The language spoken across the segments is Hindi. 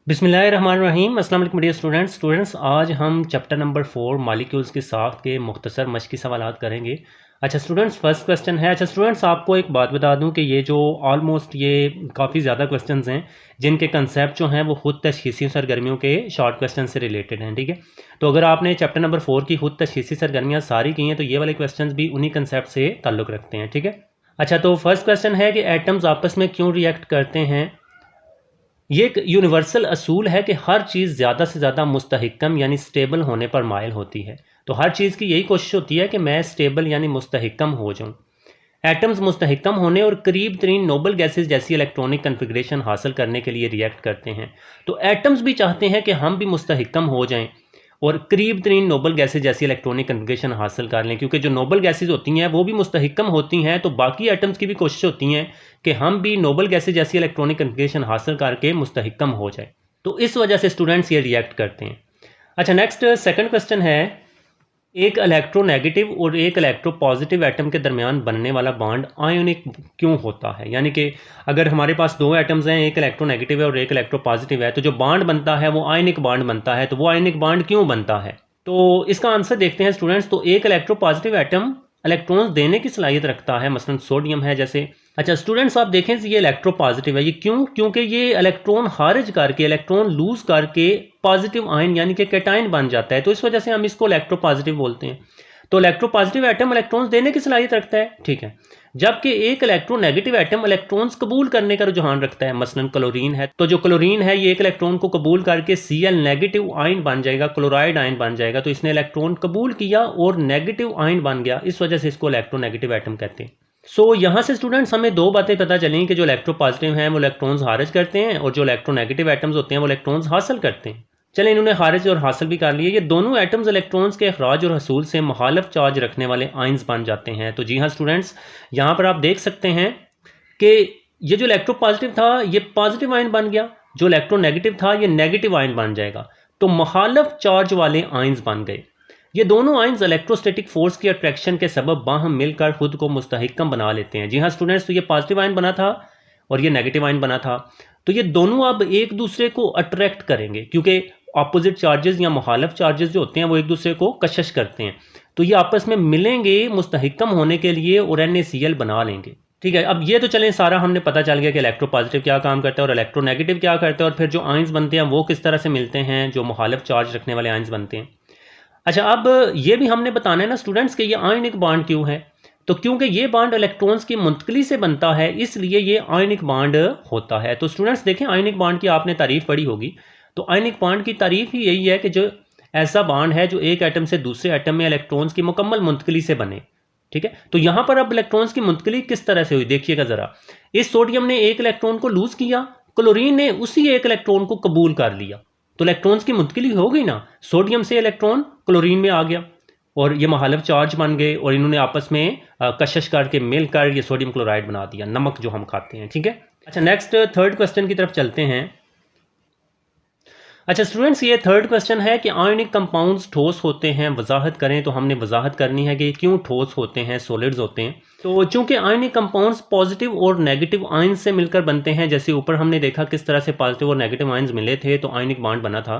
बिस्मिल्लाहिर्रहमानिर्रहीम। अस्सलाम वालेकुम डियर स्टूडेंट्स। आज हम चैप्टर नंबर 4 मालिक्यूल्स की साख्त के मुख्तसर मश्की सवालात करेंगे। अच्छा स्टूडेंट्स, फर्स्ट क्वेश्चन है। अच्छा स्टूडेंट्स, आपको एक बात बता दूं कि ये जो ऑलमोस्ट ये काफ़ी ज़्यादा क्वेश्चंस हैं जिनके कंसेप्ट जो हैं वो खुद तशख़ीसी सरगर्मियों के शॉर्ट क्वेश्चन से रिलेटेड हैं। ठीक है, तो अगर आपने चैप्टर नंबर 4 की खुद तशख़ीसी सरगर्मियाँ सारी की हैं तो ये वाले क्वेश्चन भी उन्हीं कंसेप्ट से ताल्लुक़ रखते हैं। ठीक है, अच्छा तो फर्स्ट क्वेश्चन है कि एटम्स आपस में क्यों रिएक्ट करते हैं। ये एक यूनिवर्सल असूल है कि हर चीज़ ज़्यादा से ज़्यादा मुस्तहकम यानी स्टेबल होने पर माइल होती है। तो हर चीज़ की यही कोशिश होती है कि मैं स्टेबल यानी मुस्तहकम हो जाऊँ। एटम्स मुस्तहकम होने और करीब तरीन नोबल गैसेस जैसी इलेक्ट्रॉनिक कन्फिग्रेशन हासिल करने के लिए रिएक्ट करते हैं। तो एटम्स भी चाहते हैं कि हम भी मुस्तहकम हो जाएं और करीब तरीन नोबल गैसेज जैसी इलेक्ट्रॉनिक कन्फिग्रेशन हासिल कर लें, क्योंकि जो नोबल गैसेज होती हैं वो भी मुस्तहकम होती हैं। तो बाकी एटम्स की भी कोशिश होती हैं कि हम भी नोबल गैसेज जैसी इलेक्ट्रॉनिक कन्फिग्रेशन हासिल करके मुस्तहकम हो जाए। तो इस वजह से स्टूडेंट्स ये रिएक्ट करते हैं। अच्छा नेक्स्ट सेकंड क्वेश्चन है, एक इलेक्ट्रोनेगेटिव और एक इलेक्ट्रोपॉजिटिव एटम के दरमियान बनने वाला बॉन्ड आयोनिक क्यों होता है। यानी कि अगर हमारे पास दो एटम्स हैं, एक इलेक्ट्रोनेगेटिव है और एक इलेक्ट्रोपॉजिटिव है, तो जो बॉन्ड बनता है वो आयोनिक बॉन्ड बनता है। तो वो आयोनिक बॉन्ड क्यों बनता है, तो इसका आंसर देखते हैं स्टूडेंट्स। तो एक इलेक्ट्रोपॉजिटिव एटम इलेक्ट्रॉन्स देने की सलाहियत रखता है, मसलन सोडियम है जैसे। अच्छा स्टूडेंट्स, आप देखें ये इलेक्ट्रोपॉजिटिव है, ये क्यों? क्योंकि ये इलेक्ट्रॉन खारिज करके, इलेक्ट्रॉन लूज करके पॉजिटिव आयन यानी कि कैटायन बन जाता है। तो इस वजह से हम इसको इलेक्ट्रोपॉजिटिव बोलते हैं। तो इलेक्ट्रोपॉजिटिव एटम इलेक्ट्रॉन्स देने की सलाहियत रखता है, ठीक है। जबकि एक इलेक्ट्रोनेगेटिव एटम इलेक्ट्रॉन्स कबूल करने का रुझान रखता है, मसलन क्लोरीन है। तो जो क्लोरीन है ये एक इलेक्ट्रॉन को कबूल करके Cl नेगेटिव आयन बन जाएगा, क्लोराइड आयन बन जाएगा। तो इसने इलेक्ट्रॉन कबूल किया और नेगेटिव आयन बन गया, इस वजह से इसको इलेक्ट्रोनेगेटिव एटम कहते हैं। सो यहाँ से स्टूडेंट्स हमें दो बातें पता चलें कि जो इलेक्ट्रोपॉजिटिव हैं वो इलेक्ट्रॉन्स खारिज करते हैं और जो इलेक्ट्रोनेगेटिव एटम्स होते हैं वो इलेक्ट्रॉन्स हासिल करते हैं। चलें, इन्होंने खारिज और हासिल भी कर लिए। ये दोनों एटम्स इलेक्ट्रॉन्स के अखराज और हसूल से मुखालिफ चार्ज रखने वाले आयंस बन जाते हैं। तो जी हाँ स्टूडेंट्स, यहाँ पर आप देख सकते हैं कि ये जो इलेक्ट्रोपॉजिटिव था ये पॉजिटिव आयन बन गया, जो इलेक्ट्रोनेगेटिव था ये नेगेटिव आयन बन जाएगा। तो मुखालिफ चार्ज वाले आयंस बन गए। ये दोनों आयंस इलेक्ट्रोस्टैटिक फोर्स की अट्रैक्शन के सबब बाहम मिलकर खुद को मुस्तहकम बना लेते हैं। जी हाँ स्टूडेंट्स, तो ये पॉजिटिव आयन बना था और ये नेगेटिव आयन बना था। तो ये दोनों अब एक दूसरे को अट्रैक्ट करेंगे, क्योंकि ऑपोजिट चार्जेस या मुखालिफ चार्जेस जो होते हैं वो एक दूसरे को कशिश करते हैं। तो ये आपस में मिलेंगे मुस्तहकम होने के लिए और NaCl बना लेंगे। ठीक है, अब ये तो चलें सारा हमने पता चल गया कि इलेक्ट्रोपॉजिटिव क्या काम करता है और इलेक्ट्रोनेगेटिव क्या करता है, और फिर जो आयंस बनते हैं वो किस तरह से मिलते हैं, जो मुखालिफ चार्ज रखने वाले आयंस बनते हैं। अच्छा, अब ये भी हमने बताना है ना स्टूडेंट्स कि ये आयनिक बॉन्ड क्यों है। तो क्योंकि ये बॉन्ड इलेक्ट्रॉन्स की मुंतकली से बनता है, इसलिए ये आयनिक बॉन्ड होता है। तो स्टूडेंट्स देखें, आयनिक बॉन्ड की आपने तारीफ पढ़ी होगी। तो आयनिक बॉन्ड की तारीफ ही यही है कि जो ऐसा बॉन्ड है जो एक एटम से दूसरे एटम में इलेक्ट्रॉन्स की मुकम्मल मुंतकली से बने। ठीक है, तो यहां पर अब इलेक्ट्रॉन्स की मुंतकली किस तरह से हुई देखिएगा जरा। इस सोडियम ने एक इलेक्ट्रॉन को लूज किया, क्लोरीन ने उसी एक इलेक्ट्रॉन को कबूल कर लिया। तो इलेक्ट्रॉन्स की मुंतकली हो गई ना, सोडियम से इलेक्ट्रॉन क्लोरीन में आ गया और ये मुखालिफ चार्ज बन गए और इन्होंने आपस में कशिश करके मिलकर ये सोडियम क्लोराइड बना दिया, नमक जो हम खाते हैं। ठीक है, अच्छा नेक्स्ट थर्ड क्वेश्चन की तरफ चलते हैं। अच्छा स्टूडेंट्स, ये थर्ड क्वेश्चन है कि आयनिक कंपाउंड्स ठोस होते हैं, वजाहत करें। तो हमने वजाहत करनी है कि क्यों ठोस होते हैं, सॉलिड्स होते हैं। तो चूंकि आयनिक कंपाउंड्स पॉजिटिव और नेगेटिव आयंस से मिलकर बनते हैं, जैसे ऊपर हमने देखा किस तरह से पॉजिटिव और नेगेटिव आयंस मिले थे तो आयनिक बॉन्ड बना था,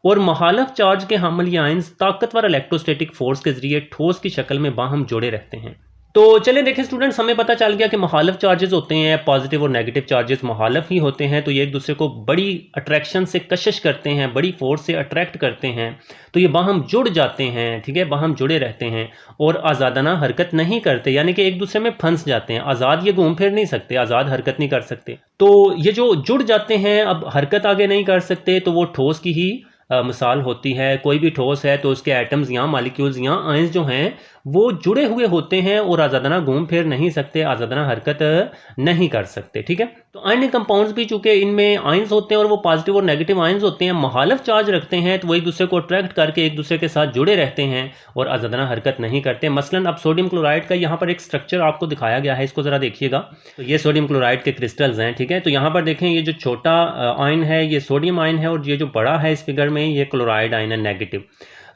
और मुखालिफ चार्ज के हामिल ये आयंस ताकतवर इलेक्ट्रोस्टैटिक फोर्स के जरिए ठोस की शक्ल में बाहम जुड़े रहते हैं। तो चलिए देखें स्टूडेंट्स, हमें पता चल गया कि मुखालिफ चार्जेस होते हैं, पॉजिटिव और नेगेटिव चार्जेस मुखालिफ ही होते हैं। तो ये एक दूसरे को बड़ी अट्रैक्शन से कशिश करते हैं, बड़ी फोर्स से अट्रैक्ट करते हैं। तो ये बाहम जुड़ जाते हैं, ठीक है, बाहम जुड़े रहते हैं और आज़ादाना हरकत नहीं करते, यानी कि एक दूसरे में फंस जाते हैं। आज़ाद ये घूम फिर नहीं सकते, आज़ाद हरकत नहीं कर सकते। तो ये जो जुड़ जाते हैं, अब हरकत आगे नहीं कर सकते, तो वो ठोस की ही मिसाल होती है। कोई भी ठोस है तो उसके एटम्स या मॉलिक्यूल्स या आयंस जो हैं वो जुड़े हुए होते हैं और आज़ादाना घूम फिर नहीं सकते, आज़ादाना हरकत नहीं कर सकते। ठीक है, तो आयनिक कंपाउंड्स भी चूंकि इनमें आयंस होते हैं और वो पॉजिटिव और नेगेटिव आयंस होते हैं, मुखालिफ चार्ज रखते हैं, तो वो एक दूसरे को अट्रैक्ट करके एक दूसरे के साथ जुड़े रहते हैं और आज़ादाना हरकत नहीं करते। मसलन अब सोडियम क्लोराइड का यहाँ पर एक स्ट्रक्चर आपको दिखाया गया है, इसको ज़रा देखिएगा। तो ये सोडियम क्लोराइड के क्रिस्टल्स हैं, ठीक है। तो यहाँ पर देखें, ये जो छोटा आयन है ये सोडियम आयन है और ये जो बड़ा है इस फिगर में ये क्लोराइड आयन है, नेगेटिव।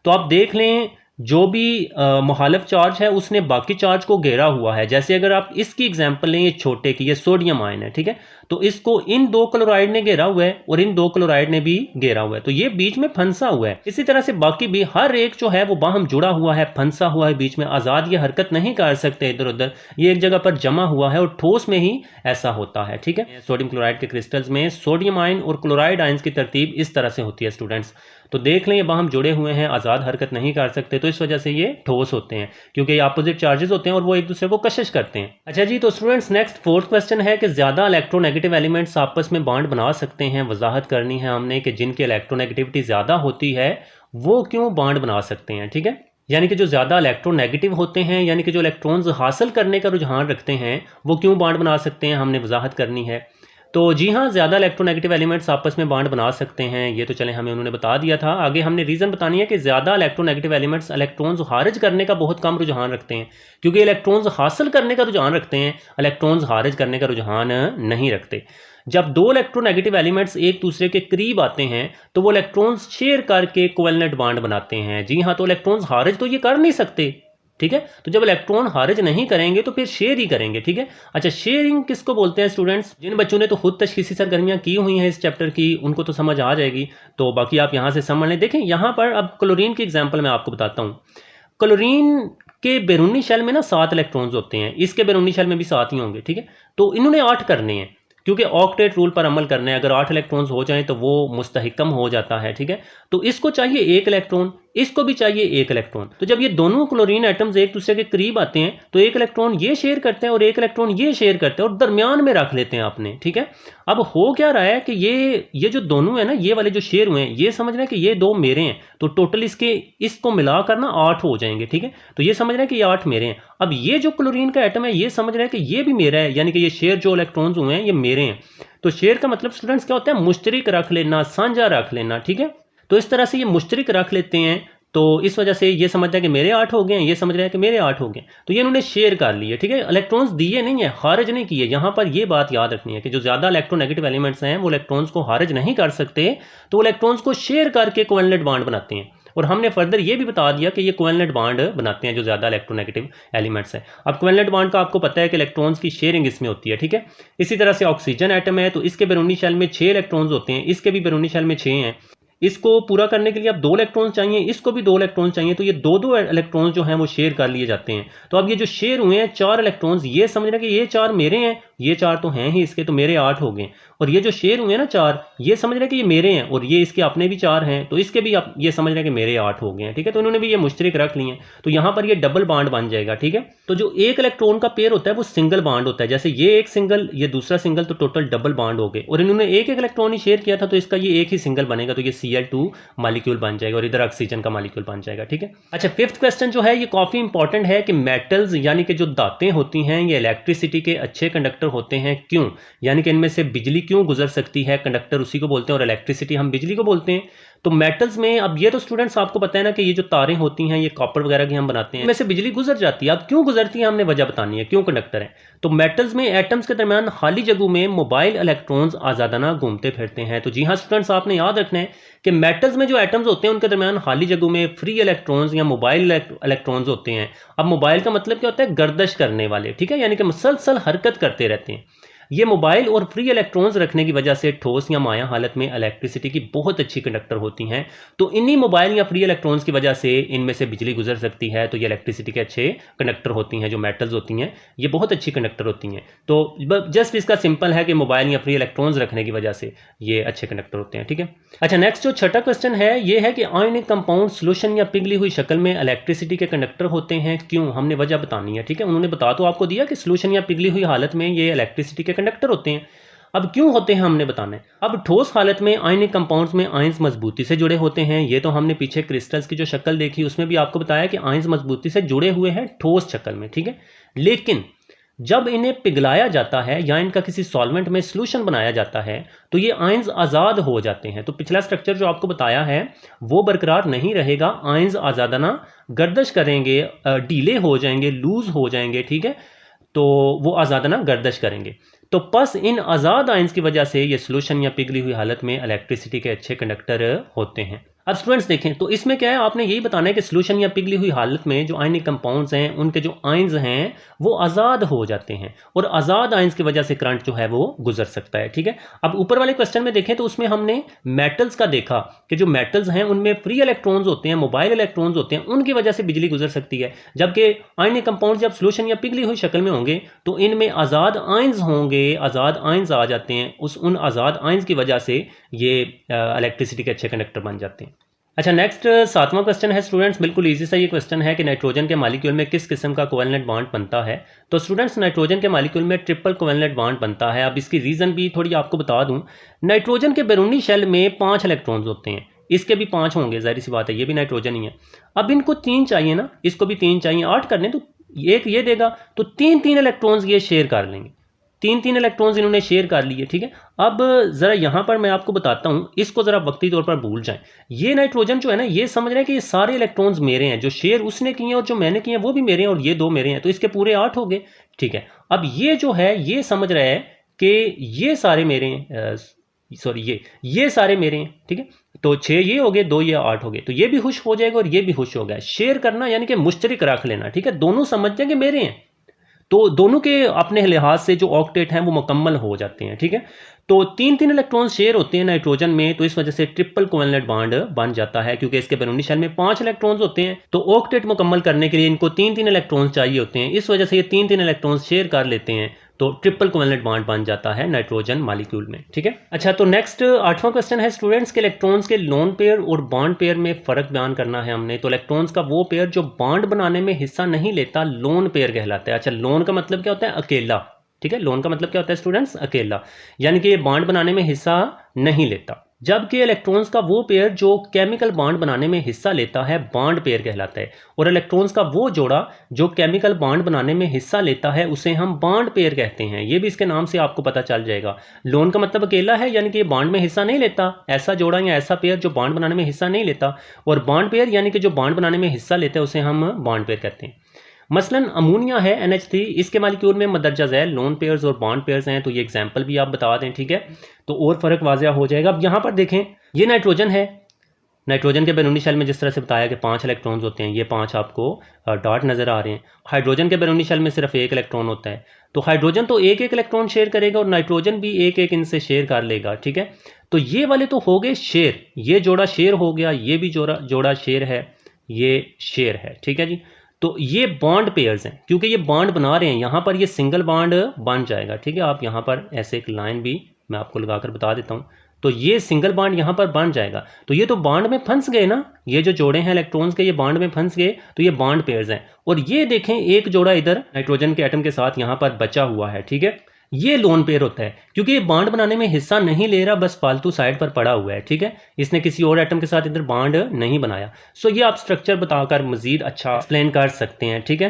तो आप देख लें जो भी मुखालिफ चार्ज है उसने बाकी चार्ज को घेरा हुआ है। जैसे अगर आप इसकी एग्जांपल लें, ये छोटे की, ये सोडियम आयन है, ठीक है, तो इसको इन दो क्लोराइड ने घेरा हुआ है और इन दो क्लोराइड ने भी घेरा हुआ है, तो ये बीच में फंसा हुआ है। इसी तरह से बाकी भी हर एक जो है वो बाहम जुड़ा हुआ है, फंसा हुआ है बीच में, आज़ाद ये हरकत नहीं कर सकते इधर उधर, ये एक जगह पर जमा हुआ है और ठोस में ही ऐसा होता है, ठीक है। सोडियम क्लोराइड के क्रिस्टल्स में सोडियम आयन और क्लोराइड आयन की तरतीब इस तरह से होती है स्टूडेंट्स। तो देख लें ये बाहम जुड़े हुए हैं, आज़ाद हरकत नहीं कर सकते, तो इस वजह से ये ठोस होते हैं, क्योंकि ये अपोजिट चार्जेस होते हैं और वो एक दूसरे को कशिश करते हैं। अच्छा जी, तो स्टूडेंट्स नेक्स्ट फोर्थ क्वेश्चन है कि ज़्यादा इलेक्ट्रोनेगेटिव एलिमेंट्स आपस में बॉन्ड बना सकते हैं। वजाहत करनी है हमने कि जिनकी इलेक्ट्रोनेगेटिविटी ज़्यादा होती है वो क्यों बॉन्ड बना सकते हैं, ठीक है। यानी कि जो ज़्यादा इलेक्ट्रोनेगेटिव होते हैं, यानी कि जो इलेक्ट्रॉन्स हासिल करने का रुझान रखते हैं, वो क्यों बॉन्ड बना सकते हैं, हमने वजाहत करनी है। तो जी हाँ, ज़्यादा इलेक्ट्रोनेगेटिव एलिमेंट्स आपस में बॉन्ड बना सकते हैं, ये तो चले हमें उन्होंने बता दिया था। आगे हमने रीज़न बतानी है कि ज़्यादा इलेक्ट्रोनेगेटिव एलिमेंट्स इलेक्ट्रॉन्स खारिज करने का बहुत कम रुझान रखते हैं, क्योंकि इलेक्ट्रॉन्स हासिल करने का रुझान रखते हैं, इलेक्ट्रॉन्स खारिज करने का रुझान नहीं रखते। जब दो इलेक्ट्रोनेगेटिव एलिमेंट्स एक दूसरे के करीब आते हैं तो वो इलेक्ट्रॉन्स शेयर करके कोवेलेंट बॉन्ड बनाते हैं। जी हाँ, तो इलेक्ट्रॉन्स खारिज तो ये कर नहीं सकते, ठीक है, तो जब इलेक्ट्रॉन खारिज नहीं करेंगे तो फिर शेयर ही करेंगे, ठीक है। अच्छा, शेयरिंग किसको बोलते हैं स्टूडेंट्स? जिन बच्चों ने तो खुद तशखीसी सरगर्मियां की हुई हैं इस चैप्टर की, उनको तो समझ आ जाएगी, तो बाकी आप यहाँ से समझ लें। देखें यहाँ पर अब क्लोरीन की एग्जाम्पल मैं आपको बताता हूँ। क्लोरीन के बैरूनी शेल में ना 7 इलेक्ट्रॉन्स होते हैं, इसके बैरूनी शेल में भी 7 ही होंगे, ठीक है। तो इन्होंने 8 करने हैं, क्योंकि ऑक्टेट रूल पर अमल करना है। अगर 8 इलेक्ट्रॉन्स हो जाएं तो वो मुस्तहिकम हो जाता है, ठीक है। तो इसको चाहिए 1 इलेक्ट्रॉन, इसको भी चाहिए 1 इलेक्ट्रॉन। तो जब ये दोनों क्लोरीन एटम्स एक दूसरे के करीब आते हैं तो 1 इलेक्ट्रॉन ये शेयर करते हैं और 1 इलेक्ट्रॉन ये शेयर करते हैं और दरमियान में रख लेते हैं आपने, ठीक है। अब हो क्या रहा है कि ये जो दोनों है ना, ये वाले जो शेयर हुए हैं, ये समझ रहे हैं कि ये 2 मेरे हैं, तो टोटल इसको मिलाकर ना 8 हो जाएंगे, ठीक है। तो ये समझ रहे हैं कि ये 8 मेरे हैं। अब ये जो क्लोरीन का एटम है ये समझ रहे हैं कि ये भी मेरा है, यानी कि ये शेयर जो इलेक्ट्रॉन्स हुए हैं ये मेरे हैं। तो शेयर का मतलब स्टूडेंट्स क्या होता है? मुश्तरिक रख लेना, साझा रख लेना, ठीक है। तो इस तरह से ये मुश्तरिक रख लेते हैं, तो इस वजह से ये समझता है कि मेरे 8 हो गए हैं, ये समझ रहे हैं कि मेरे 8 हो गए, तो ये इन्होंने शेयर कर लिए, ठीक है। इलेक्ट्रॉन्स दिए नहीं है, खारिज नहीं किए। यहाँ पर ये बात याद रखनी है कि जो ज़्यादा इलेक्ट्रोनेगेटिव एलिमेंट्स हैं वो इलेक्ट्रॉन्स को खारिज नहीं कर सकते, तो वो इलेक्ट्रॉन्स को शेयर करके कोवेलेंट बॉन्ड बनाते हैं। और हमने फर्दर ये भी बता दिया कि ये कोवेलेंट बॉन्ड बनाते हैं जो ज़्यादा इलेक्ट्रोनेगेटिव एलिमेंट्स हैं। अब कोवेलेंट बॉन्ड का आपको पता है कि इलेक्ट्रॉन्स की शेयरिंग इसमें होती है, ठीक है। इसी तरह से ऑक्सीजन एटम है, तो इसके बैरूनी शेल में 6 इलेक्ट्रॉन्स होते हैं, इसके भी बैरूनी शेल में 6 हैं। इसको पूरा करने के लिए अब 2 इलेक्ट्रॉन चाहिए, इसको भी 2 इलेक्ट्रॉन चाहिए, तो ये 2 इलेक्ट्रॉन जो हैं वो शेयर कर लिए जाते हैं। तो अब ये जो शेयर हुए हैं 4 इलेक्ट्रॉन्स, ये समझ रहे हैं कि ये 4 मेरे हैं, ये 4 तो हैं ही इसके, तो मेरे 8 हो गए। और ये जो शेयर हुए हैं ना 4, ये समझ रहे हैं कि ये मेरे हैं और ये इसके अपने भी 4 हैं, तो इसके भी आप ये समझ रहे हैं कि मेरे 8 हो गए हैं, ठीक है। तो इन्होंने भी ये मुश्तरिक रख लिए हैं, तो यहाँ पर ये डबल बॉन्ड बन जाएगा, ठीक है। तो जो एक इलेक्ट्रॉन का पेयर होता है वो सिंगल बॉन्ड होता है, जैसे ये एक सिंगल, ये दूसरा सिंगल, तो टोटल डबल बॉन्ड हो गए। और इन्होंने एक इलेक्ट्रॉन ही शेयर किया था, तो इसका ये एक ही सिंगल बनेगा, तो ये Cl2 मॉलिक्यूल बन जाएगा और इधर ऑक्सीजन का मॉलिक्यूल बन जाएगा, ठीक है। अच्छा, 5th क्वेश्चन जो है ये काफ़ी इंपॉर्टेंट है कि मेटल्स यानी कि जो धातें होती हैं ये इलेक्ट्रिसिटी के अच्छे कंडक्टर होते हैं, क्यों? यानी कि इनमें से बिजली क्यों गुजर सकती है, कंडक्टर उसी को बोलते हैं और इलेक्ट्रिसिटी हम बिजली को बोलते हैं। तो मेटल्स में अब ये तो स्टूडेंट्स आपको पता है ना कि ये जो तारें होती हैं ये कॉपर वगैरह की हम बनाते हैं, इनमें से बिजली गुजर जाती है। अब क्यों गुजरती है हमने वजह बतानी है, क्यों कंडक्टर है। तो मेटल्स में एटम्स के दरमियान खाली जगहों में मोबाइल इलेक्ट्रॉन्स आज़ादाना घूमते फिरते हैं। तो जी हाँ स्टूडेंट्स, आपने याद रखना है कि मेटल्स में जो एटम्स होते हैं उनके दरमियान खाली जगहों में फ्री इलेक्ट्रॉन्स या मोबाइल इलेक्ट्रॉन्स होते हैं। अब मोबाइल का मतलब क्या होता है? गर्दश करने वाले, ठीक है, यानी कि मुसलसल हरकत करते रहते हैं। ये मोबाइल और फ्री इलेक्ट्रॉन्स रखने की वजह से ठोस या माया हालत में इलेक्ट्रिसिटी की बहुत अच्छी कंडक्टर होती हैं। तो इन्हीं मोबाइल या फ्री इलेक्ट्रॉन्स की वजह से इनमें से बिजली गुजर सकती है, तो ये इलेक्ट्रिसिटी के अच्छे कंडक्टर होती हैं। जो मेटल्स होती हैं ये बहुत अच्छी कंडक्टर होती हैं। तो जस्ट इसका सिंपल है कि मोबाइल या फ्री इलेक्ट्रॉन्स रखने की वजह से ये अच्छे कंडक्टर होते हैं, ठीक है। अच्छा, नेक्स्ट जो छठा क्वेश्चन है ये है कि आयनिक कंपाउंड सोल्यूशन या पिघली हुई शक्ल में इलेक्ट्रिसिटी के कंडक्टर होते हैं, क्यों? हमने वजह बतानी है, ठीक है। उन्होंने बता तो आपको दिया कि सोल्यूशन या पिघली हुई हालत में ये इलेक्ट्रिसिटी के कंडक्टर होते हैं। अब क्यों होते हैं हमने बताना है। अब ठोस हालत में आयनिक कंपाउंड्स में आयंस मजबूती से जुड़े होते हैं। ये तो हमने पीछे क्रिस्टल्स की जो शक्ल देखी उसमें भी आपको बताया कि आयंस मजबूती से जुड़े हुए हैं ठोस शक्ल में, ठीक है। लेकिन जब इन्हें पिघलाया जाता है या इनका किसी सॉल्वेंट में सोल्यूशन बनाया जाता है तो ये आयंस आज़ाद हो जाते हैं। तो पिछला स्ट्रक्चर जो आपको बताया है वो बरकरार नहीं रहेगा, आयंस आज़ादाना गर्दश करेंगे, ढीले हो जाएंगे, लूज हो जाएंगे, ठीक है। तो वो आज़ादाना गर्दश करेंगे। तो बस इन आज़ाद आयंस की वजह से ये सोल्यूशन या पिघली हुई हालत में इलेक्ट्रिसिटी के अच्छे कंडक्टर होते हैं। अब स्टूडेंट्स देखें तो इसमें क्या है, आपने यही बताना है कि सोल्यूशन या पिघली हुई हालत में जो आयनिक कंपाउंड्स हैं उनके जो आयंस हैं वो आज़ाद हो जाते हैं और आज़ाद आयंस की वजह से करंट जो है वो गुजर सकता है। ठीक है, अब ऊपर वाले क्वेश्चन में देखें तो उसमें हमने मेटल्स का देखा कि जो मेटल्स हैं उनमें फ्री इलेक्ट्रॉन्स होते हैं, मोबाइल इलेक्ट्रॉन्स होते हैं, उनकी वजह से बिजली गुजर सकती है। जबकि आयनिक कंपाउंड जब सोल्यूशन या पिघली हुई शक्ल में होंगे तो इनमें आज़ाद आयंस होंगे, आज़ाद आयंस आ जाते हैं, उन आज़ाद आयंस की वजह से ये इलेक्ट्रिसिटी के अच्छे कंडक्टर बन जाते हैं। अच्छा, नेक्स्ट 7वां क्वेश्चन है स्टूडेंट्स, बिल्कुल इजी सा ये क्वेश्चन है कि नाइट्रोजन के मॉलिक्यूल में किस किस्म का कोवैलेंट बॉन्ड बनता है। तो स्टूडेंट्स नाइट्रोजन के मॉलिक्यूल में ट्रिपल कोवैलेंट बॉन्ड बनता है। अब इसकी रीज़न भी थोड़ी आपको बता दूं, नाइट्रोजन के बैरूनी शेल में 5 इलेक्ट्रॉन्स होते हैं, इसके भी 5 होंगे, जाहिर सी बात है, ये भी नाइट्रोजन ही है। अब इनको 3 चाहिए ना, इसको भी 3 चाहिए, 8 कर लें तो एक ये देगा, तो 3 इलेक्ट्रॉन्स ये शेयर कर लेंगे, 3 इलेक्ट्रॉन्स इन्होंने शेयर कर लिए। ठीक है, अब ज़रा यहाँ पर मैं आपको बताता हूँ, इसको ज़रा वक्ती तौर पर भूल जाएं। ये नाइट्रोजन जो है ना, ये समझ रहे हैं कि ये सारे इलेक्ट्रॉन्स मेरे हैं, जो शेयर उसने किए हैं और जो मैंने किए हैं वो भी मेरे हैं और ये 2 मेरे हैं, तो इसके पूरे 8 हो गए। ठीक है, अब ये जो है ये समझ रहा है कि ये सारे मेरे हैं, सॉरी ये सारे मेरे हैं। ठीक है, तो 6 ये हो गए, 2 ये 8 हो गए, तो ये भी खुश हो जाएगा और ये भी खुश हो गया। शेयर करना यानी कि मुश्तरिक रख लेना। ठीक है, दोनों समझते हैं कि मेरे हैं, तो दोनों के अपने लिहाज से जो ऑक्टेट हैं वो मुकम्मल हो जाते हैं। ठीक है, तो 3 इलेक्ट्रॉन शेयर होते हैं नाइट्रोजन में, तो इस वजह से ट्रिपल कोवैलेंट बॉन्ड बन जाता है, क्योंकि इसके बैरूनी शेल में 5 इलेक्ट्रॉन्स होते हैं, तो ऑक्टेट मुकम्मल करने के लिए इनको 3 इलेक्ट्रॉन्स चाहिए होते हैं, इस वजह से ये 3 इलेक्ट्रॉन्स शेयर कर लेते हैं, तो ट्रिपल कोवैलेंट बॉन्ड बन जाता है नाइट्रोजन मॉलिक्यूल में। ठीक है, अच्छा, तो नेक्स्ट 8वां क्वेश्चन है स्टूडेंट्स के इलेक्ट्रॉन्स के लोन पेयर और बॉन्ड पेयर में फ़र्क बयान करना है हमने। तो इलेक्ट्रॉन्स का वो पेयर जो बॉन्ड बनाने में हिस्सा नहीं लेता लोन पेयर कहलाता है। अच्छा, लोन का मतलब क्या होता है? अकेला। ठीक है, लोन का मतलब क्या होता है स्टूडेंट्स? अकेला, यानी कि ये बॉन्ड बनाने में हिस्सा नहीं लेता। जबकि इलेक्ट्रॉन्स का वो पेयर जो केमिकल बॉन्ड बनाने में हिस्सा लेता है बॉन्ड पेयर कहलाता है, और इलेक्ट्रॉन्स का वो जोड़ा जो केमिकल बॉन्ड बनाने में हिस्सा लेता है उसे हम बॉन्ड पेयर कहते हैं। ये भी इसके नाम से आपको पता चल जाएगा। लोन का मतलब अकेला है, यानी कि ये बॉन्ड में हिस्सा नहीं लेता, ऐसा जोड़ा या ऐसा पेयर जो बॉन्ड बनाने में हिस्सा नहीं लेता, और बॉन्ड पेयर यानी कि जो बॉन्ड बनाने में हिस्सा लेते हैं उसे हम बॉन्ड पेयर कहते हैं। मसलन अमोनिया है NH3, इसके मालिक्यूल में मदरजा झैल लोन पेयर्स और बॉन्ड पेयर्स हैं, तो ये एग्जाम्पल भी आप बता दें। ठीक है, तो और फ़र्क वाज़िया हो जाएगा। अब यहाँ पर देखें, ये नाइट्रोजन है, नाइट्रोजन के बैरूनी शेल में जिस तरह से बताया कि 5 इलेक्ट्रॉन्स होते हैं, ये 5 आपको डॉट नज़र आ रहे हैं। हाइड्रोजन के बैरूनी शेल में सिर्फ 1 इलेक्ट्रॉन होता है, तो हाइड्रोजन तो 1 इलेक्ट्रॉन शेयर करेगा और नाइट्रोजन भी 1 इनसे शेयर कर लेगा। ठीक है, तो ये वाले तो हो गए शेयर, ये जोड़ा शेयर हो गया, ये भी जोड़ा शेयर है, ये शेयर है। ठीक है जी, तो ये बॉन्ड पेयर्स हैं, क्योंकि ये बॉन्ड बना रहे हैं, यहाँ पर ये सिंगल बॉन्ड बन जाएगा। ठीक है, आप यहाँ पर ऐसे एक लाइन भी मैं आपको लगाकर बता देता हूँ, तो ये सिंगल बॉन्ड यहाँ पर बन जाएगा, तो ये तो बॉन्ड में फंस गए ना, ये जो जोड़े हैं इलेक्ट्रॉन्स के ये बॉन्ड में फंस गए, तो ये बॉन्ड पेयर्स हैं। और ये देखें एक जोड़ा इधर नाइट्रोजन के एटम के साथ यहाँ पर बचा हुआ है। ठीक है, ये लोन पेयर होता है, क्योंकि ये बॉन्ड बनाने में हिस्सा नहीं ले रहा, बस फालतू साइड पर पड़ा हुआ है। ठीक है, इसने किसी और एटम के साथ इधर बॉन्ड नहीं बनाया। सो ये आप स्ट्रक्चर बताकर मजीद अच्छा एक्सप्लेन कर सकते हैं। ठीक है,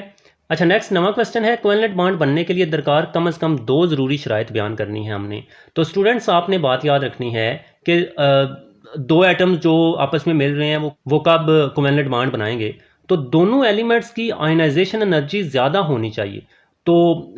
अच्छा, नेक्स्ट 9वां क्वेश्चन है, कोवैलेंट बॉन्ड बनने के लिए दरकार कम से कम 2 ज़रूरी शराइत बयान करनी है हमने। तो स्टूडेंट्स आपने बात याद रखनी है कि 2 एटम्स जो आपस में मिल रहे हैं वो कब कोवैलेंट बॉन्ड बनाएंगे, तो दोनों एलिमेंट्स की आयनाइजेशन एनर्जी ज़्यादा होनी चाहिए। तो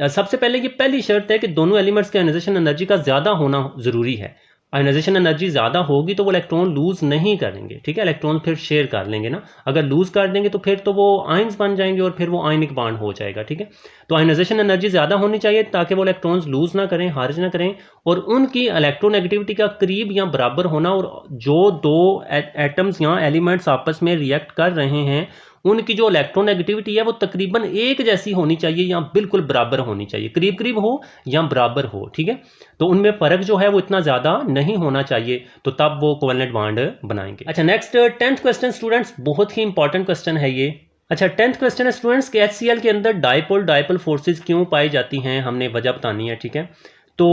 सबसे पहले ये पहली शर्त है कि दोनों एलिमेंट्स के आयनाइजेशन एनर्जी का ज़्यादा होना ज़रूरी है। आयनाइजेशन एनर्जी ज़्यादा होगी तो वो इलेक्ट्रॉन लूज़ नहीं करेंगे। ठीक है, इलेक्ट्रॉन फिर शेयर कर लेंगे ना, अगर लूज़ कर देंगे तो फिर तो वो आयंस बन जाएंगे और फिर वो आयनिक बॉन्ड हो जाएगा। ठीक है, तो आयनाइजेशन एनर्जी ज़्यादा होनी चाहिए ताकि वो इलेक्ट्रॉन्स लूज़ ना करें, हार्ज ना करें, और उनकी इलेक्ट्रोनेगेटिविटी का करीब या बराबर होना, और जो 2 एटम्स या एलिमेंट्स आपस में रिएक्ट कर रहे हैं उनकी जो इलेक्ट्रोनेगेटिविटी है वो तकरीबन एक जैसी होनी चाहिए या बिल्कुल बराबर होनी चाहिए, करीब करीब हो या बराबर हो। ठीक है, तो उनमें फ़र्क जो है वो इतना ज़्यादा नहीं होना चाहिए, तो तब वो कोवैलेंट बॉन्ड बनाएंगे। अच्छा, नेक्स्ट 10th क्वेश्चन स्टूडेंट्स, बहुत ही इंपॉर्टेंट क्वेश्चन है ये। अच्छा, 10th क्वेश्चन है स्टूडेंट्स कि HCl के अंदर डाइपोल फोर्सेज क्यों पाई जाती हैं, हमने वजह बतानी है। ठीक है, तो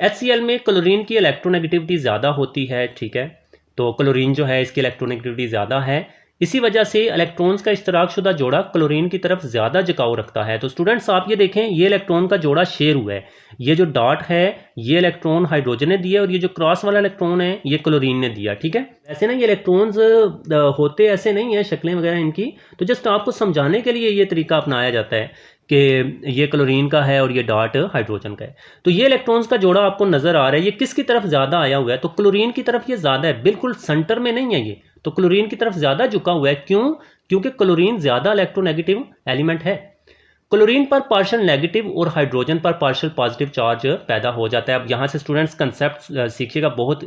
HCl में क्लोरीन की इलेक्ट्रोनेगेटिविटी ज़्यादा होती है। ठीक है, तो क्लोरीन जो है इसकी इलेक्ट्रोनेगेटिविटी ज़्यादा है, इसी वजह से इलेक्ट्रॉन्स का इश्तराक शुदा जोड़ा क्लोरीन की तरफ ज़्यादा झुकाव रखता है। तो स्टूडेंट्स आप ये देखें, ये इलेक्ट्रॉन का जोड़ा शेयर हुआ है, ये जो डॉट है ये इलेक्ट्रॉन हाइड्रोजन ने दिया और ये जो क्रॉस वाला इलेक्ट्रॉन है ये क्लोरीन ने दिया। ठीक है, वैसे ना ये इलेक्ट्रॉन्स होते ऐसे नहीं है शक्लें वगैरह इनकी, तो जस्ट आपको समझाने के लिए ये तरीका अपनाया जाता है कि ये क्लोरीन का है और ये डॉट हाइड्रोजन का है। तो ये इलेक्ट्रॉन्स का जोड़ा आपको नज़र आ रहा है, ये किसकी तरफ ज़्यादा आया हुआ है? तो क्लोरीन की तरफ ये ज़्यादा है, बिल्कुल सेंटर में नहीं है ये, तो क्लोरीन की तरफ ज़्यादा झुका हुआ है। क्यों? क्योंकि क्लोरीन ज़्यादा इलेक्ट्रोनेगेटिव एलिमेंट है। क्लोरीन पर पार्शियल नेगेटिव और हाइड्रोजन पर पार्शियल पॉजिटिव चार्ज पैदा हो जाता है। अब यहाँ से स्टूडेंट्स कंसेप्ट सीखिएगा, बहुत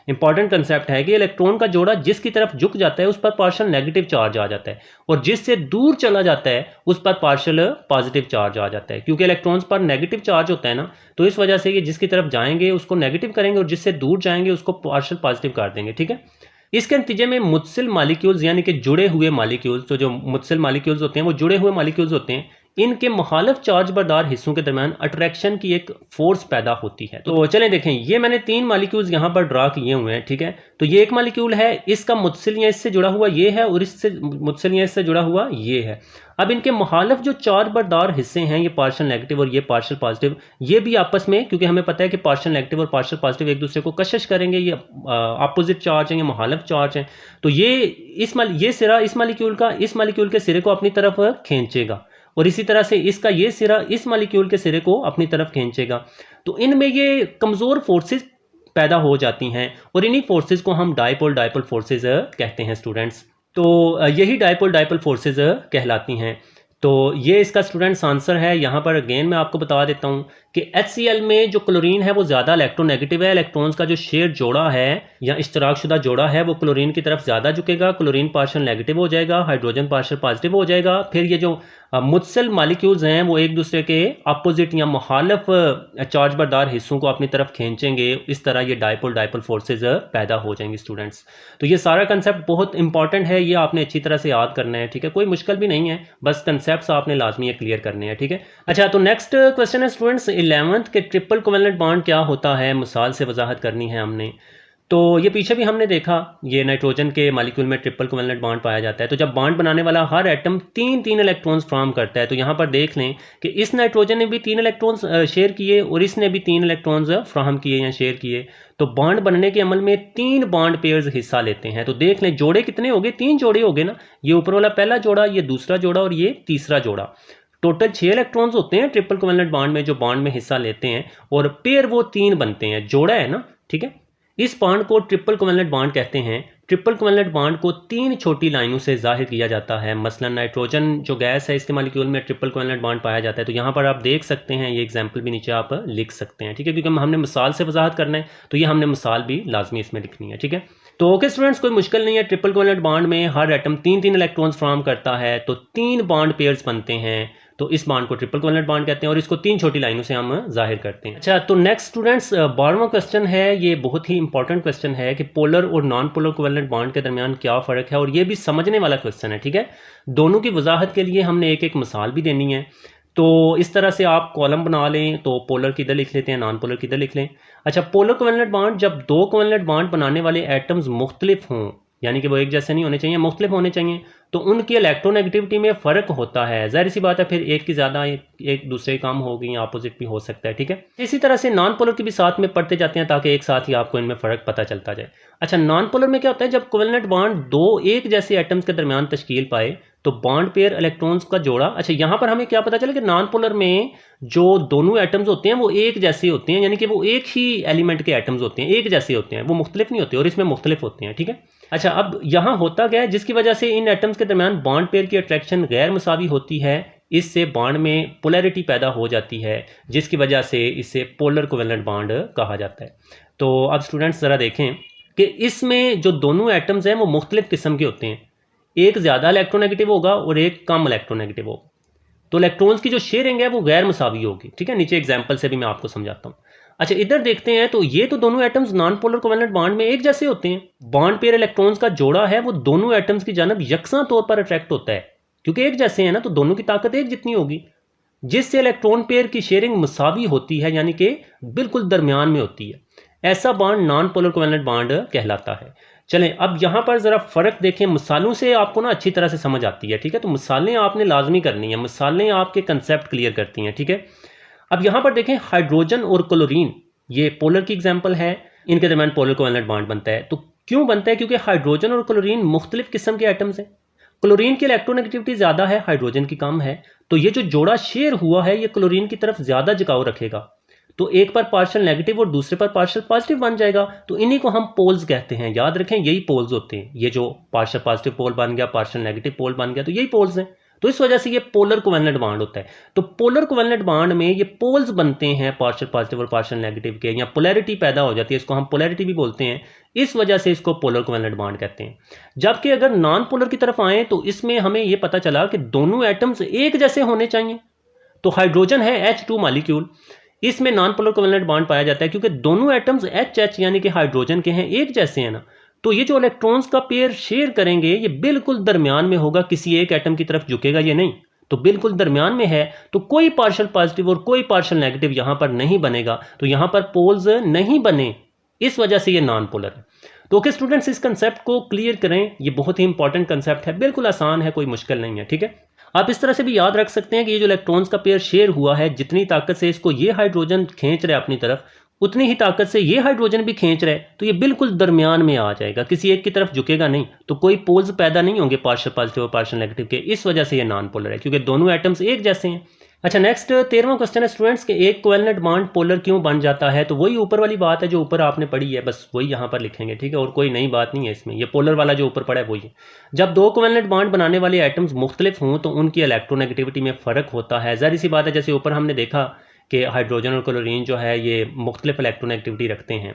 इंपॉर्टेंट कंसेप्ट है कि इलेक्ट्रॉन का जोड़ा जिसकी तरफ झुक जाता है उस पर पार्शियल नेगेटिव चार्ज आ जाता है, और जिससे दूर चला जाता है उस पर पार्शियल पॉजिटिव चार्ज आ जाता है। क्योंकि इलेक्ट्रॉन्स पर नेगेटिव चार्ज होता है ना, तो इस वजह से ये जिसकी तरफ जाएंगे उसको नेगेटिव करेंगे और जिससे दूर जाएंगे उसको पार्शियल पॉजिटिव कर देंगे। ठीक है, इसके नतीजे में मुत्सिल मालिक्यूल्स यानी कि जुड़े हुए मालिक्यूल्स, तो जो मुत्सिल मालिक्यूल्स होते हैं वो जुड़े हुए मालिक्यूल्स होते हैं, इनके मुखालिफ चार्ज बरदार हिस्सों के दरमियान अट्रैक्शन की एक फोर्स पैदा होती है। तो चलें देखें, ये मैंने 3 मालिक्यूल्स यहाँ पर ड्रा किए हुए हैं। ठीक है, तो ये एक मालिक्यूल है, इसका मुत्सिल या इससे जुड़ा हुआ ये है, और इससे मुत्सिल या इससे जुड़ा हुआ ये है। अब इनके मुखालिफ जो चार्ज बरदार हिस्से हैं, ये पार्शियल नेगेटिव और ये पार्शियल पॉजिटिव, ये भी आपस में, क्योंकि हमें पता है कि पार्शियल नेगेटिव और पार्शियल पॉजिटिव एक दूसरे को कशिश करेंगे, ये अपोजिट चार्ज हैं, ये मुखालिफ चार्ज हैं, तो ये सिरा इस मालिक्यूल का इस मालिक्यूल के सिरे को अपनी तरफ खींचेगा, और इसी तरह से इसका ये सिरा इस मालिक्यूल के सिरे को अपनी तरफ खींचेगा। तो इनमें ये कमज़ोर फोर्सेस पैदा हो जाती हैं, और इन्हीं फोर्सेस को हम डायपोल फोर्सेस कहते हैं स्टूडेंट्स। तो यही डायपोल फोर्सेस कहलाती हैं। तो ये इसका स्टूडेंट्स आंसर है। यहाँ पर अगेन मैं आपको बता देता हूँ कि HCl में जो क्लोरीन है वो ज़्यादा इलेक्ट्रोनेगेटिव है, इलेक्ट्रॉन्स का जो शेयर जोड़ा है या इश्तराक शुदा जोड़ा है वो क्लोरीन की तरफ ज़्यादा झुकेगा, क्लोरीन पार्शियल नेगेटिव हो जाएगा, हाइड्रोजन पार्शियल पॉजिटिव हो जाएगा। फिर ये जो मुत्सिल मालिक्यूल्स हैं वो एक दूसरे के अपोजिट या मुखालिफ चार्ज बरदार हिस्सों को अपनी तरफ खींचेंगे, इस तरह ये डायपोल फोर्सेज पैदा हो जाएंगे स्टूडेंट्स। तो ये सारा कंसेप्ट बहुत इंपॉर्टेंट है, ये आपने अच्छी तरह से याद करना है। ठीक है, कोई मुश्किल भी नहीं है, बस कंसेप्ट आपने लाजमी क्लियर करने हैं। ठीक है, अच्छा, तो नेक्स्ट क्वेश्चन है स्टूडेंट्स 11th के ट्रिपल कोवेलेंट बॉन्ड क्या होता है, मिसाल से वजाहत करनी है हमने। तो ये पीछे भी हमने देखा, ये नाइट्रोजन के मालिक्यूल में ट्रिपल कोवेलेंट बॉन्ड पाया जाता है। तो जब बॉन्ड बनाने वाला हर एटम 3 इलेक्ट्रॉन्स फ्रार्म करता है, तो यहाँ पर देख लें कि इस नाइट्रोजन ने भी 3 इलेक्ट्रॉन्स शेयर किए और इसने भी 3 इलेक्ट्रॉन्स फ्राहम किए या शेयर किए। तो बॉन्ड बनने के अमल में 3 बॉन्ड पेयर्स हिस्सा लेते हैं। तो देख लें जोड़े कितने हो गए, 3 जोड़े हो गए ना, ये ऊपर वाला पहला जोड़ा, ये दूसरा जोड़ा और ये तीसरा जोड़ा। टोटल 6 इलेक्ट्रॉन्स होते हैं ट्रिपल कोवेलेंट बॉन्ड में जो बॉन्ड में हिस्सा लेते हैं, और पेयर वो 3 बनते हैं, जोड़ा है ना। ठीक है, इस बॉन्ड को ट्रिपल कोवेलेंट बॉन्ड कहते हैं। ट्रिपल कोवेलेंट बॉन्ड को 3 छोटी लाइनों से जाहिर किया जाता है। मसलन नाइट्रोजन जो गैस है इसके मॉलिक्यूल में ट्रिपल कोवेलेंट बॉन्ड पाया जाता है। तो यहाँ पर आप देख सकते हैं, ये एग्जांपल भी नीचे आप लिख सकते हैं। ठीक है, क्योंकि हमने मिसाल से वजाहत करना है तो ये हमने मिसाल भी लाजमी इसमें लिखनी है। ठीक है, तो ओके स्टूडेंट्स, कोई मुश्किल नहीं है। ट्रिपल कोवेलेंट बॉन्ड में हर एटम 3 इलेक्ट्रॉन्स फ्रार्म करता है, तो 3 बॉन्ड पेयर्स बनते हैं। तो इस बॉन्ड को ट्रिपल कोवेलेंट बॉन्ड कहते हैं और इसको 3 छोटी लाइनों से हम जाहिर करते हैं। अच्छा, तो नेक्स्ट स्टूडेंट्स 12वां क्वेश्चन है, ये बहुत ही इंपॉर्टेंट क्वेश्चन है कि पोलर और नॉन पोलर कोवेलेंट बॉन्ड के दरमियान क्या फ़र्क है, और ये भी समझने वाला क्वेश्चन है। ठीक है, दोनों की वजाहत के लिए हमने एक मिसाल भी देनी है। तो इस तरह से आप कॉलम बना लें, तो पोलर किधर लिख लेते हैं, नॉन पोलर किधर लिख लें। अच्छा, पोलर कोवेलेंट बॉन्ड, जब 2 कोवेलेंट बॉन्ड बनाने वाले एटम्स मुख्तलिफ हों, यानी कि वो एक जैसे नहीं होने चाहिए, मुख्तलिफ होने चाहिए, तो उनकी इलेक्ट्रोनेगेटिविटी में फ़र्क होता है। जाहिर सी बात है, फिर एक की ज़्यादा एक दूसरे की कम होगी, अपोजिट भी हो सकता है। ठीक है, इसी तरह से नॉन पोलर की भी साथ में पढ़ते जाते हैं ताकि एक साथ ही आपको इनमें फ़र्क पता चलता जाए। अच्छा, नॉन पोलर में क्या होता है, जब कोवेलेंट बॉन्ड 2 एक जैसे एटम्स के दरमियान तश्कील पाए तो बॉन्ड पेयर इलेक्ट्रॉन्स का जोड़ा। अच्छा, यहाँ पर हमें क्या पता चला कि नॉन पोलर में जो दोनों एटम्स होते हैं वो एक जैसे होते हैं, यानी कि वो एक ही एलिमेंट के एटम्स होते हैं, एक जैसे होते हैं, वो मुख्तलिफ नहीं होते, और इसमें मुख्तलिफ होते हैं। ठीक है, अच्छा, अब यहाँ होता क्या है, जिसकी वजह से इन एटम्स के दरमियान बॉन्ड पेयर की अट्रैक्शन गैर मुसावी होती है, इससे बॉन्ड में पोलैरिटी पैदा हो जाती है, जिसकी वजह से इसे पोलर कोवेलेंट बॉन्ड कहा जाता है। तो अब स्टूडेंट्स ज़रा देखें कि इसमें जो दोनों एटम्स हैं वो मुख्तलिफ किस्म के होते हैं, एक ज़्यादा इलेक्ट्रोनेगेटिव होगा और एक कम इलेक्ट्रोनेगेटिव होगा। तो इलेक्ट्रॉन्स की जो शेयरिंग है वो गैर मुसावी होगी। ठीक है, नीचे एग्जाम्पल से भी मैं आपको समझाता हूँ। अच्छा, इधर देखते हैं, तो ये तो दोनों atoms non polar covalent bond में एक जैसे होते हैं। बॉन्ड पेयर इलेक्ट्रॉन्स का जोड़ा है वो दोनों एटम्स की जानब यकसा तौर पर अट्रैक्ट होता है, क्योंकि एक जैसे हैं ना, तो दोनों की ताकत एक जितनी होगी, जिससे इलेक्ट्रॉन पेयर की शेयरिंग मुसावी होती है, यानी कि बिल्कुल दरमियान में होती है। ऐसा bond non polar covalent bond कहलाता है। चलें, अब यहाँ पर ज़रा फ़र्क देखें, मिसालों से आपको ना अच्छी तरह से समझ आती है। ठीक है, तो मिसालें आपने लाजमी करनी है, मिसालें आपके कंसेप्ट क्लियर करती हैं। ठीक है, अब यहाँ पर देखें, हाइड्रोजन और क्लोरीन, ये पोलर की एग्जाम्पल है, इनके दरमियान पोलर कोवेलेंट बॉन्ड बनता है। तो क्यों बनता है? क्योंकि हाइड्रोजन और क्लोरीन मुख्तलिफ किस्म के एटम्स हैं। क्लोरीन की इलेक्ट्रोनेगेटिविटी ज़्यादा है, हाइड्रोजन की कम है, तो ये जो जोड़ा शेयर हुआ है ये क्लोरीन की तरफ ज़्यादा झुकाव रखेगा, तो एक पर पार्शियल नेगेटिव और दूसरे पर पार्शियल पॉजिटिव बन जाएगा। तो इन्हीं को हम पोल्स कहते हैं, याद रखें यही पोल्स होते हैं। ये जो पार्शियल पॉजिटिव पोल बन गया, पार्शियल नेगेटिव पोल बन गया, तो यही पोल्स हैं। तो इस वजह से ये पोलर कोवेलेंट बॉन्ड होता है। तो पोलर कोवेलेंट बॉन्ड में ये पोल्स बनते हैं पार्शियल पॉजिटिव और पार्शियल नेगेटिव के, या पोलैरिटी पैदा हो जाती है, इसको हम पोलैरिटी भी बोलते हैं। इस वजह से इसको पोलर कोवेलेंट बॉन्ड कहते हैं। जबकि अगर नॉन पोलर की तरफ आए तो इसमें हमें ये पता चला कि दोनों एटम्स एक जैसे होने चाहिए। तो हाइड्रोजन है H2 मॉलिक्यूल, इसमें नॉन पोलर कोवेलेंट बॉन्ड पाया जाता है क्योंकि दोनों एटम्स HH यानी कि हाइड्रोजन के हैं, एक जैसे हैं ना। तो ये जो इलेक्ट्रॉन्स का पेयर शेयर करेंगे ये बिल्कुल दरमियान में होगा, किसी एक एटम की तरफ झुकेगा ये नहीं, तो बिल्कुल दरमियान में है। तो कोई पार्शियल पॉजिटिव और कोई पार्शियल नेगेटिव यहां पर नहीं बनेगा, तो यहां पर पोल्स नहीं बने, इस वजह से ये नॉन पोलर है। तो ओके स्टूडेंट्स, इस कंसेप्ट को क्लियर करें, ये बहुत ही इंपॉर्टेंट कंसेप्ट है, बिल्कुल आसान है, कोई मुश्किल नहीं है, ठीक है। आप इस तरह से भी याद रख सकते हैं कि ये जो इलेक्ट्रॉन्स का पेयर शेयर हुआ है, जितनी ताकत से इसको ये हाइड्रोजन खींच रहा है अपनी तरफ, उतनी ही ताकत से ये हाइड्रोजन भी खींच रहा है, तो ये बिल्कुल दरमियान में आ जाएगा, किसी एक की तरफ झुकेगा नहीं। तो कोई पोल्स पैदा नहीं होंगे पार्शियल पॉजिटिव और पार्शियल नेगेटिव के, इस वजह से ये नॉन पोलर है, क्योंकि दोनों एटम्स एक जैसे हैं। अच्छा, नेक्स्ट 13वां क्वेश्चन है स्टूडेंट्स के एक कोवेलेंट बॉन्ड पोलर क्यों बन जाता है। तो वही ऊपर वाली बात है जो ऊपर आपने पढ़ी है, बस वही यहाँ पर लिखेंगे, ठीक है, और कोई नई बात नहीं है इसमें। ये पोलर वाला जो ऊपर पड़ा है वही है। जब दो कोवेलेंट बॉन्ड बनाने वाले एटम्स मुख्तलिफ हों तो उनकी इलेक्ट्रोनेगेटिविटी में फ़र्क होता है। ज़ाहिर सी बात है, जैसे ऊपर हमने देखा कि हाइड्रोजन और क्लोरीन जो है ये मुख्तलिफ इलेक्ट्रोनेगेटिविटी रखते हैं,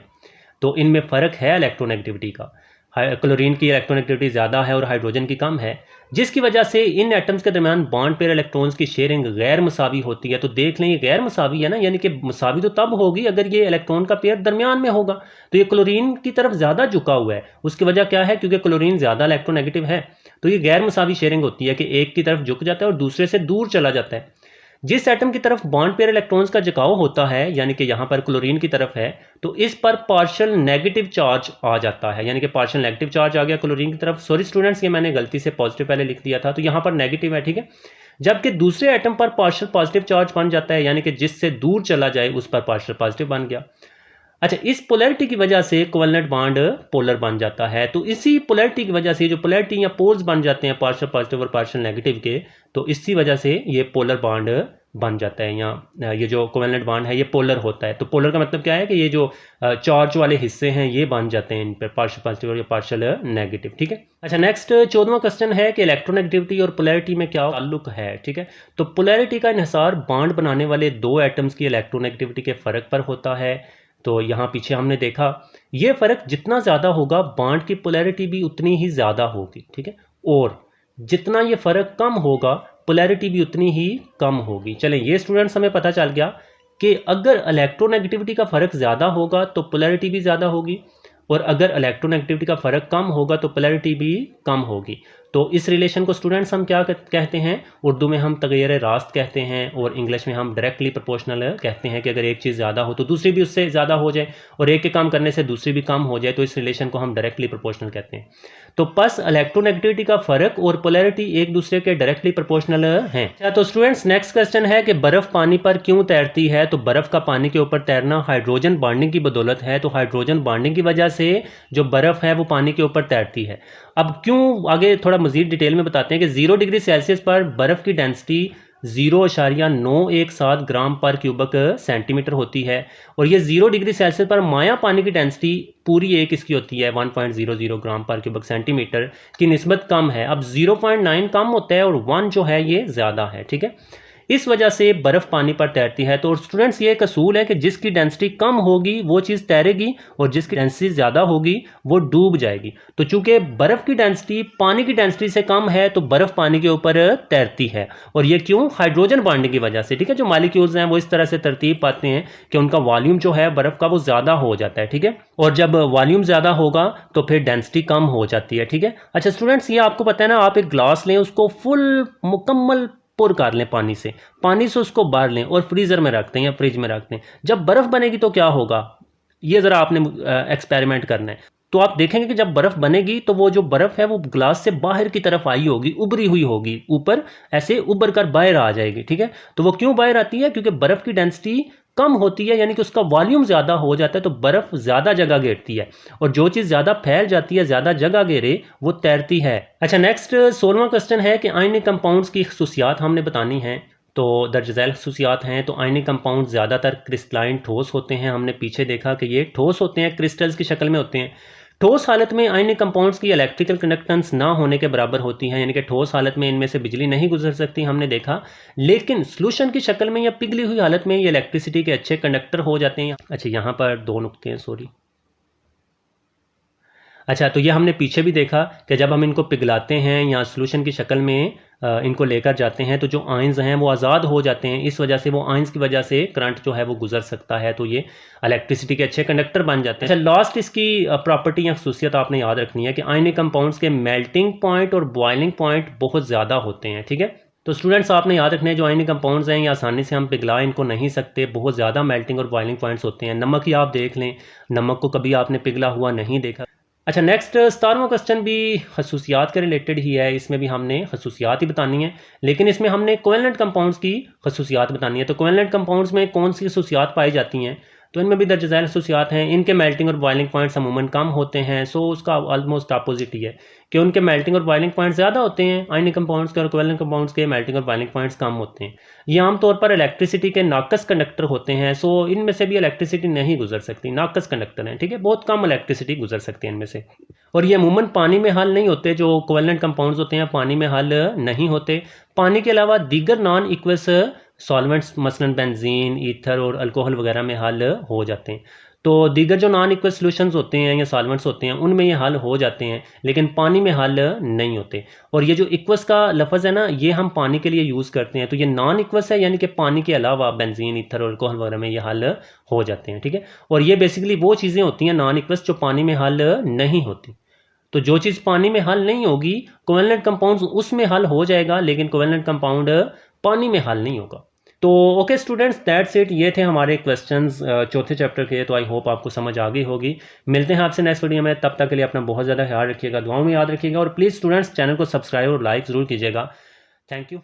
तो इनमें फ़र्क है इलेक्ट्रोनेगेटिविटी का। क्लोरीन की इलेक्ट्रोनेगेटिविटी ज़्यादा है और हाइड्रोजन की कम है, जिसकी वजह से इन एटम्स के दरमियान बॉन्ड पेयर इलेक्ट्रॉन्स की शेयरिंग गैर मसावी होती है। तो देख लें ये गैर मसावी है ना, यानी कि मसावी तो तब होगी अगर ये इलेक्ट्रॉन का पेयर दरमियान में होगा। तो ये क्लोरीन की तरफ ज़्यादा झुका हुआ है, उसकी वजह क्या है, क्योंकि क्लोरीन ज़्यादा इलेक्ट्रोनेगेटिव है, तो ये गैर मसावी शेयरिंग होती है कि एक की तरफ झुक जाता है और दूसरे से दूर चला जाता है। जिस एटम की तरफ बॉन्ड पेयर इलेक्ट्रॉन्स का झुकाव होता है, यानी कि यहाँ पर क्लोरीन की तरफ है, तो इस पर पार्शियल नेगेटिव चार्ज आ जाता है, यानी कि पार्शियल नेगेटिव चार्ज आ गया क्लोरीन की तरफ। सॉरी स्टूडेंट्स, ये मैंने गलती से पॉजिटिव पहले लिख दिया था, तो यहाँ पर नेगेटिव है, ठीक है। जबकि दूसरे एटम पर पार्शियल पॉजिटिव चार्ज बन जाता है, यानी कि जिससे दूर चला जाए उस पर पार्शियल पॉजिटिव बन गया। अच्छा, इस पोलैरिटी की वजह से कोवेलेंट बॉन्ड पोलर बन जाता है। तो इसी पोलैरिटी की वजह से जो पोलैरिटी या पोल्स बन जाते हैं पार्शियल पॉजिटिव और पार्शियल नेगेटिव के, तो इसी वजह से ये पोलर बॉन्ड बन जाता है, या ये जो कोवेलेंट बॉन्ड है ये पोलर होता है। तो पोलर का मतलब क्या है कि ये जो चार्ज वाले हिस्से हैं ये बन जाते हैं इन पर, पार्शियल पॉजिटिव और पार्शियल नेगेटिव, ठीक है। अच्छा, नेक्स्ट 14वां क्वेश्चन है कि इलेक्ट्रोनेगेटिविटी और पोलैरिटी में क्या ताल्लुक है, ठीक है। तो पोलैरिटी का इन्हिसार बॉन्ड बनाने वाले दो एटम्स की इलेक्ट्रोनेगेटिविटी के फ़र्क पर होता है। तो यहाँ पीछे हमने देखा ये फ़र्क जितना ज़्यादा होगा बॉन्ड की पोलैरिटी भी उतनी ही ज़्यादा होगी, ठीक है, और जितना ये फ़र्क कम होगा पोलैरिटी भी उतनी ही कम होगी। चलें, ये स्टूडेंट्स हमें पता चल गया कि अगर इलेक्ट्रोनेगेटिविटी का फ़र्क ज़्यादा होगा तो पोलैरिटी भी ज़्यादा होगी, और अगर इलेक्ट्रोनेगेटिविटी का फ़र्क कम होगा तो पोलैरिटी भी कम होगी। तो इस रिलेशन को स्टूडेंट्स हम क्या कहते हैं, उर्दू में हम तग़य्युर रास्त कहते हैं, और इंग्लिश में हम डायरेक्टली प्रोपोर्शनल कहते हैं कि अगर एक चीज़ ज़्यादा हो तो दूसरी भी उससे ज़्यादा हो जाए, और एक के कम करने से दूसरी भी कम हो जाए, तो इस रिलेशन को हम डायरेक्टली प्रोपोर्शनल कहते हैं। तो बस इलेक्ट्रोनेगेटिविटी का फ़र्क और पोलैरिटी एक दूसरे के डायरेक्टली प्रोपोर्शनल हैं। अच्छा, तो स्टूडेंट्स नेक्स्ट क्वेश्चन है कि बर्फ़ पानी पर क्यों तैरती है। तो बर्फ़ का पानी के ऊपर तैरना हाइड्रोजन बॉन्डिंग की बदौलत है। तो हाइड्रोजन बॉन्डिंग की वजह से जो बर्फ़ है वो पानी के ऊपर तैरती है। अब क्यों, आगे थोड़ा मज़ीद डिटेल में बताते हैं कि 0 डिग्री सेल्सियस पर बर्फ़ की डेंसिटी 0.917 ग्राम पर क्यूबिक सेंटीमीटर होती है, और ये 0 डिग्री सेल्सियस पर माया पानी की डेंसिटी पूरी एक इसकी होती है 1.00 ग्राम पर क्यूबिक सेंटीमीटर की निस्बत कम है। अब 0.9 कम होता है और 1 जो है ये ज़्यादा है, ठीक है। इस वजह से बर्फ़ पानी पर तैरती है। तो स्टूडेंट्स ये एक असूल है कि जिसकी डेंसिटी कम होगी वो चीज़ तैरेगी, और जिसकी डेंसिटी ज़्यादा होगी वो डूब जाएगी। तो चूंकि बर्फ़ की डेंसिटी पानी की डेंसिटी से कम है तो बर्फ़ पानी के ऊपर तैरती है, और ये क्यों, हाइड्रोजन बॉन्डिंग की वजह से, ठीक है। जो मॉलिक्यूल्स हैं वो इस तरह से तरतीब पाते हैं कि उनका वॉल्यूम जो है बर्फ़ का वो ज़्यादा हो जाता है, ठीक है, और जब वॉल्यूम ज़्यादा होगा तो फिर डेंसिटी कम हो जाती है, ठीक है। अच्छा स्टूडेंट्स, ये आपको पता है ना, आप एक ग्लास लें, उसको फुल मुकम्मल पुर कर लें पानी से उसको बाहर लें और फ्रीज़र में रखते हैं या फ्रिज में रखते हैं। जब बर्फ़ बनेगी तो क्या होगा, ये ज़रा आपने एक्सपेरिमेंट करना है। तो आप देखेंगे कि जब बर्फ़ बनेगी तो वो जो बर्फ़ है वो ग्लास से बाहर की तरफ आई होगी, उभरी हुई होगी, ऊपर ऐसे उभर कर बाहर आ जाएगी, ठीक है। तो वो क्यों बाहर आती है, क्योंकि बर्फ़ की डेंसिटी कम होती है, यानी कि उसका वॉल्यूम ज़्यादा हो जाता है, तो बर्फ़ ज़्यादा जगह घेरती है, और जो चीज़ ज़्यादा फैल जाती है, ज़्यादा जगह घेरे, वो तैरती है। अच्छा, नेक्स्ट 16वां क्वेश्चन है कि आयनिक कंपाउंड्स की खसूसियात हमने बतानी है। तो दर्ज झैल खसूसियात हैं। तो आयनिक कंपाउंड ज़्यादातर क्रिस्टलाइन ठोस होते हैं। हमने पीछे देखा कि ये ठोस होते हैं, क्रिस्टल्स की शक्ल में होते हैं। ठोस हालत में आयनिक कंपाउंड्स की इलेक्ट्रिकल कंडक्टेंस ना होने के बराबर होती हैं, यानी कि ठोस हालत में इनमें से बिजली नहीं गुजर सकती, हमने देखा। लेकिन सॉल्यूशन की शक्ल में या पिघली हुई हालत में ये इलेक्ट्रिसिटी के अच्छे कंडक्टर हो जाते हैं। अच्छा, यहाँ पर दो नुक्ते हैं, सॉरी। अच्छा, तो ये हमने पीछे भी देखा कि जब हम इनको पिघलाते हैं या सॉल्यूशन की शक्ल में इनको लेकर जाते हैं, तो जो आयंस हैं वो आज़ाद हो जाते हैं। इस वजह से, वो आयंस की वजह से करंट जो है वो गुजर सकता है, तो ये इलेक्ट्रिसिटी के अच्छे कंडक्टर बन जाते हैं। अच्छा, लास्ट इसकी प्रॉपर्टी या खसूसियत आपने याद रखनी है कि आयनिक कंपाउंड्स के मेल्टिंग पॉइंट और बॉइलिंग पॉइंट बहुत ज़्यादा होते हैं। ठीक है, तो स्टूडेंट्स आपने याद रखने, जो आयनिक कंपाउंड्स हैं ये आसानी से हम पिघला इनको नहीं सकते, बहुत ज़्यादा मेल्टिंग और बॉइलिंग पॉइंट्स होते हैं। नमक ही आप देख लें, नमक को कभी आपने पिघला हुआ नहीं देखा। अच्छा, नेक्स्ट 17वां क्वेश्चन भी खसूसियात के रिलेटेड ही है। इसमें भी हमने खसूसियात ही बतानी है, लेकिन इसमें हमने कोवेलेंट कंपाउंड्स की खसूसियात बतानी है। तो कोवेलेंट कंपाउंड्स में कौन सी खसूसियात पाई जाती हैं? तो इनमें भी दर्ज झैल खसूसियात हैं। इनके मेल्टिंग और बॉइलिंग पॉइंट्स अमूमन कम होते हैं। सो उसका ऑलमोस्ट अपोजिट ही है कि उनके मेल्टिंग और बॉइलिंग पॉइंट्स ज़्यादा होते हैं आयनिक कंपाउंड्स के, और कोवेलेंट कंपाउंड्स के मेल्टिंग और बॉइलिंग पॉइंट्स कम होते हैं। ये आमतौर पर इलेक्ट्रिसिटी के नाकस कंडक्टर होते हैं। सो इनमें से भी इलेक्ट्रिसिटी नहीं गुजर सकती, नाकस कंडक्टर हैं। ठीक है, बहुत कम इलेक्ट्रिसिटी गुजर सकती है इनमें से। और ये अमूमन पानी में हल नहीं होते। जो कोवेलेंट कंपाउंड्स होते हैं पानी में हल नहीं होते। पानी के अलावा दीगर नॉन इक्वस सॉल्वेंट्स मसलन बेंजीन, ईथर और अल्कोहल वगैरह में हल हो जाते हैं। तो दीगर जो नॉन इक्वस सॉल्यूशंस होते हैं या सॉल्वेंट्स होते हैं उनमें ये हल हो जाते हैं, लेकिन पानी में हल नहीं होते। और ये जो इक्वस का लफ्ज़ है ना, ये हम पानी के लिए यूज़ करते हैं। तो ये नॉन इक्वस है, यानी कि पानी के अलावा बेंजीन, ईथर और अल्कोहल वगैरह में ये हल हो जाते हैं। ठीक है, और ये बेसिकली वो चीज़ें होती हैं नॉन इक्वस जो पानी में हल नहीं होती। तो जो चीज़ पानी में हल नहीं होगी, कोवेलेंट कंपाउंड्स उसमें हल हो जाएगा, लेकिन कोवेलेंट कंपाउंड पानी में हल नहीं होगा। तो ओके स्टूडेंट्स, दैट्स इट। ये थे हमारे क्वेश्चंस चौथे चैप्टर के। तो आई होप आपको समझ आ गई होगी। मिलते हैं आपसे नेक्स्ट वीडियो में, तब तक के लिए अपना बहुत ज़्यादा ख्याल रखिएगा, दुआओं में याद रखिएगा, और प्लीज़ स्टूडेंट्स चैनल को सब्सक्राइब और लाइक ज़रूर कीजिएगा। Thank you.